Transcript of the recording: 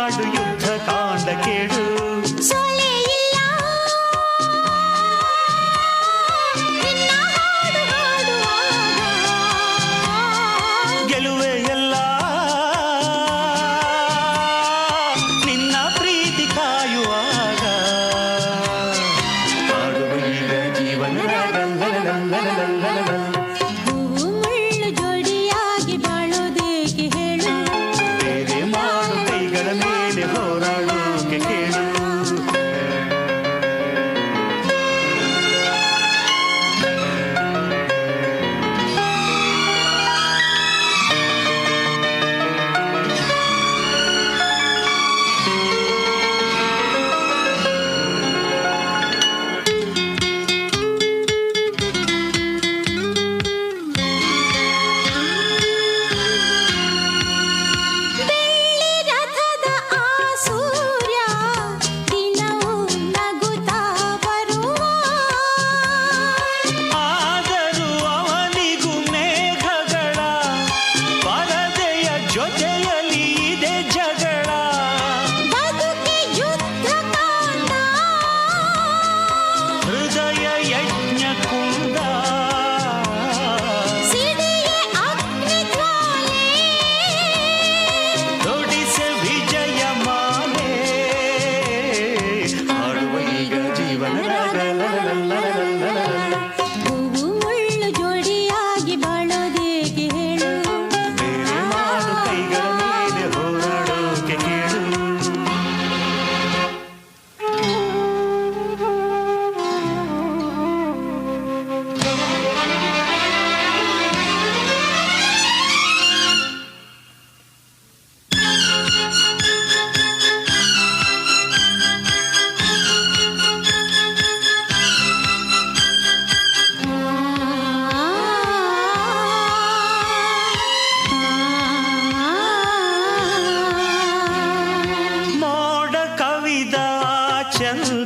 ಹಾಡು ಯುದ್ಧ ಕಾಂಡ ಕೇಳು. ಗೆಲುವೆ ಎಲ್ಲ ನಿನ್ನ ಪ್ರೀತಿ ಕಾಯುವಾಗ. ಹಾಡುವ ಈಗ ಜೀವನ ಮುಳ್ಳು ಜೋಡಿಯಾಗಿ ಬಾಳೋದೇಕೆ ಹೇಳು. ಬೇರೆ ಮಾಡು ಕೈಗಳ ಮೇಲೆ ಹೋರಾಡೋಕೆ ಕೇಳು. ಜೊತೆಯಲಿ ಇದೆ ಜಗಳ. ಬದುಕೆ ಯುದ್ಧ ಕಾಂಡ. ಹೃದಯ ಯಜ್ಞ ಕುಂದ. ಸಿಡಿಯೇ ಅಗ್ನಿ ಜ್ವಾಲೆ. ನುಡಿಸೆ ವಿಜಯ ಮಾಲೆ. ಹಾಡುವ ಈಗ ಜೀವನ ಹೂವು ಮುಳ್ಳು ಜೋಡಿಯಾಗಿ ಬಾಳೋದೇಕೆ ಹೇಳು. ಬೇರೆ ಮಾಡು ಕೈಗಳ ಮೇಲೆ ಹೋರಾಡೋಕೆ ಕೇಳು. ಮೋಡ ಕವಿದ ಚಂದ